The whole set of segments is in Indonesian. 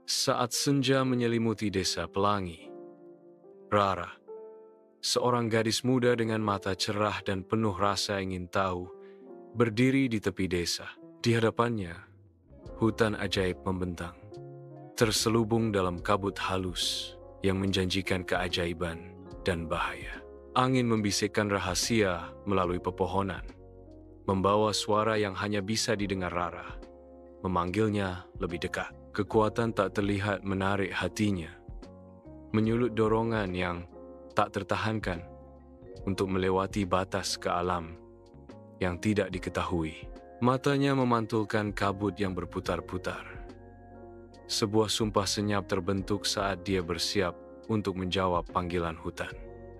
Saat senja menyelimuti desa Pelangi, Rara, seorang gadis muda dengan mata cerah dan penuh rasa ingin tahu, berdiri di tepi desa. Di hadapannya, hutan ajaib membentang, terselubung dalam kabut halus yang menjanjikan keajaiban dan bahaya. Angin membisikkan rahasia melalui pepohonan, membawa suara yang hanya bisa didengar Rara, memanggilnya lebih dekat. Kekuatan tak terlihat menarik hatinya, menyulut dorongan yang tak tertahankan untuk melewati batas ke alam yang tidak diketahui. Matanya memantulkan kabut yang berputar-putar. Sebuah sumpah senyap terbentuk saat dia bersiap untuk menjawab panggilan hutan.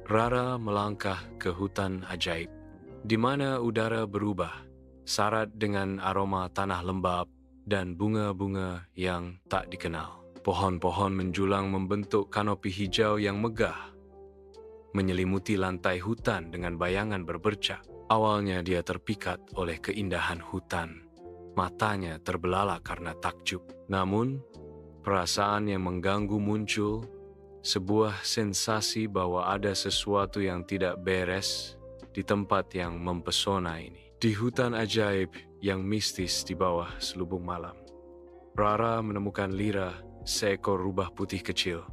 Rara melangkah ke hutan ajaib, di mana udara berubah, syarat dengan aroma tanah lembab dan bunga-bunga yang tak dikenal. Pohon-pohon menjulang membentuk kanopi hijau yang megah, menyelimuti lantai hutan dengan bayangan berbercak. Awalnya dia terpikat oleh keindahan hutan. Matanya terbelalak karena takjub. Namun, perasaan yang mengganggu muncul, sebuah sensasi bahwa ada sesuatu yang tidak beres di tempat yang mempesona ini. Di hutan ajaib yang mistis di bawah selubung malam, Rara menemukan Lira, seekor rubah putih kecil,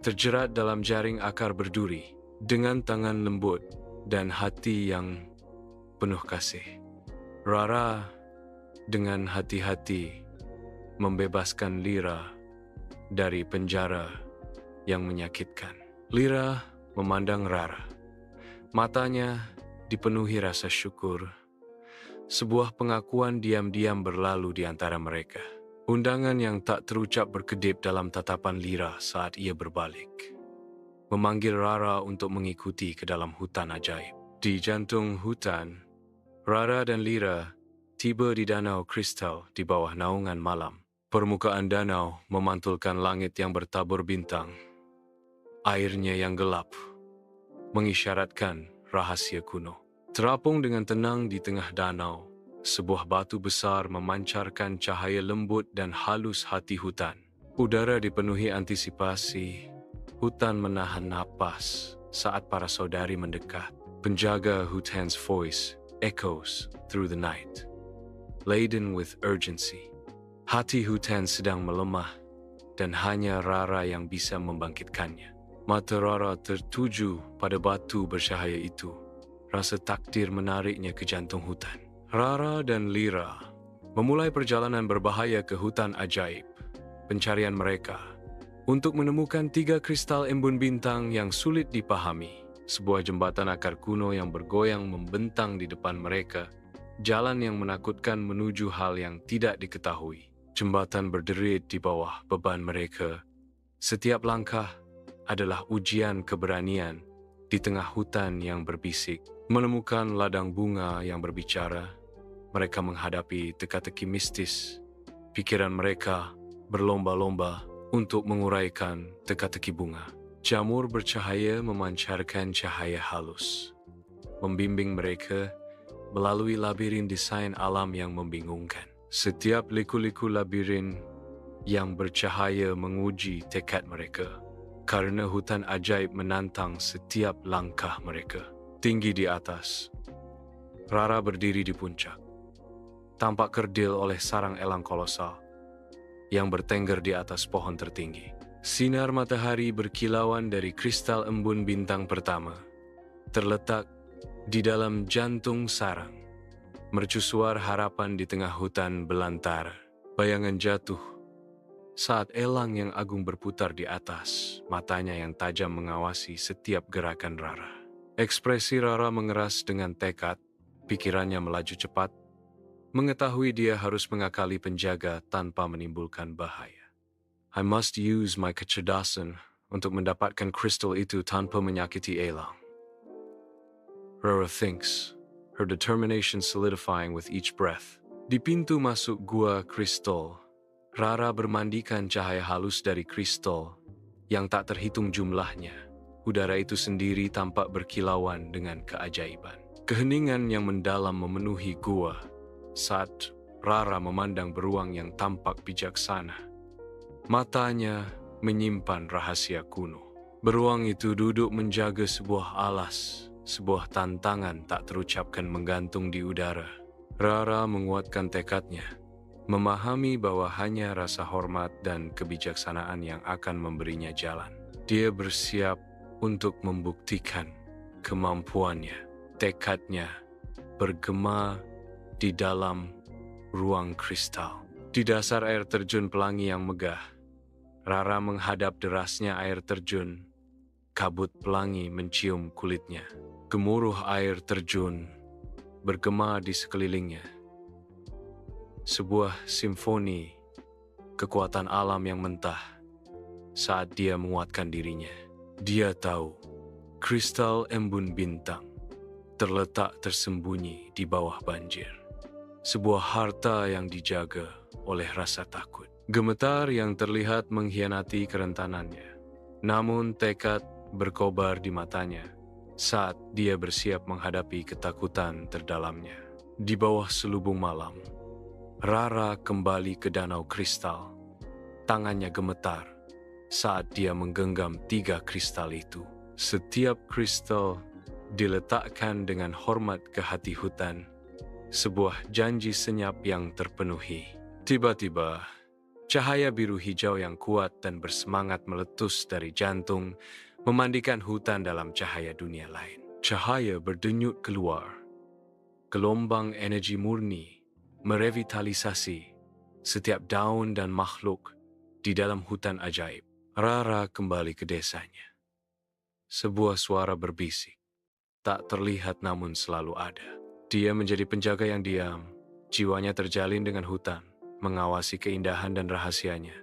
terjerat dalam jaring akar berduri, dengan tangan lembut dan hati yang penuh kasih. Rara dengan hati-hati membebaskan Lira dari penjara yang menyakitkan. Lira memandang Rara. Matanya dipenuhi rasa syukur. Sebuah pengakuan diam-diam berlalu di antara mereka. Undangan yang tak terucap berkedip dalam tatapan Lira saat ia berbalik, memanggil Rara untuk mengikuti ke dalam hutan ajaib. Di jantung hutan, Rara dan Lira tiba di danau kristal di bawah naungan malam. Permukaan danau memantulkan langit yang bertabur bintang. Airnya yang gelap mengisyaratkan rahasia kuno. Terapung dengan tenang di tengah danau, sebuah batu besar memancarkan cahaya lembut dan halus hati hutan. Udara dipenuhi antisipasi. Hutan menahan napas saat para saudari mendekat. Penjaga hutan's voice echoes through the night, laden with urgency. Hati hutan sedang melemah, dan hanya Rara yang bisa membangkitkannya. Mata Rara tertuju pada batu bercahaya itu. Rasa takdir menariknya ke jantung hutan. Rara dan Lira memulai perjalanan berbahaya ke hutan ajaib. Pencarian mereka untuk menemukan 3 kristal embun bintang yang sulit dipahami. Sebuah jembatan akar kuno yang bergoyang membentang di depan mereka. Jalan yang menakutkan menuju hal yang tidak diketahui. Jembatan berderit di bawah beban mereka. Setiap langkah adalah ujian keberanian di tengah hutan yang berbisik. Menemukan ladang bunga yang berbicara, mereka menghadapi teka-teki mistis. Pikiran mereka berlomba-lomba untuk menguraikan teka-teki bunga. Jamur bercahaya memancarkan cahaya halus, membimbing mereka melalui labirin desain alam yang membingungkan. Setiap liku-liku labirin yang bercahaya menguji tekad mereka, karena hutan ajaib menantang setiap langkah mereka. Tinggi di atas, Rara berdiri di puncak, tampak kerdil oleh sarang elang kolosal yang bertengger di atas pohon tertinggi. Sinar matahari berkilauan dari kristal embun bintang pertama, terletak di dalam jantung sarang. Mercusuar harapan di tengah hutan belantara. Bayangan jatuh saat elang yang agung berputar di atas, matanya yang tajam mengawasi setiap gerakan Rara. Ekspresi Rara mengeras dengan tekad, pikirannya melaju cepat, mengetahui dia harus mengakali penjaga tanpa menimbulkan bahaya. I must use my kecerdasan untuk mendapatkan kristal itu tanpa menyakiti elang. Rara thinks, her determination solidifying with each breath. Di pintu masuk gua kristal, Rara bermandikan cahaya halus dari kristal yang tak terhitung jumlahnya. Udara itu sendiri tampak berkilauan dengan keajaiban. Keheningan yang mendalam memenuhi gua saat Rara memandang beruang yang tampak bijaksana. Matanya menyimpan rahasia kuno. Beruang itu duduk menjaga sebuah alas, sebuah tantangan tak terucapkan menggantung di udara. Rara menguatkan tekadnya, memahami bahwa hanya rasa hormat dan kebijaksanaan yang akan memberinya jalan. Dia bersiap untuk membuktikan kemampuannya. Tekadnya bergema di dalam ruang kristal. Di dasar air terjun pelangi yang megah, Rara menghadap derasnya air terjun. Kabut pelangi mencium kulitnya. Gemuruh air terjun bergema di sekelilingnya. Sebuah simfoni kekuatan alam yang mentah saat dia menguatkan dirinya. Dia tahu kristal embun bintang terletak tersembunyi di bawah banjir. Sebuah harta yang dijaga oleh rasa takut. Gemetar yang terlihat mengkhianati kerentanannya. Namun tekad berkobar di matanya saat dia bersiap menghadapi ketakutan terdalamnya. Di bawah selubung malam, Rara kembali ke danau kristal. Tangannya gemetar saat dia menggenggam 3 kristal itu. Setiap kristal diletakkan dengan hormat ke hati hutan, sebuah janji senyap yang terpenuhi. Tiba-tiba, cahaya biru hijau yang kuat dan bersemangat meletus dari jantung, memandikan hutan dalam cahaya dunia lain. Cahaya berdenyut keluar. Gelombang energi murni merevitalisasi setiap daun dan makhluk di dalam hutan ajaib. Rara kembali ke desanya. Sebuah suara berbisik, tak terlihat namun selalu ada. Dia menjadi penjaga yang diam, jiwanya terjalin dengan hutan, mengawasi keindahan dan rahasianya.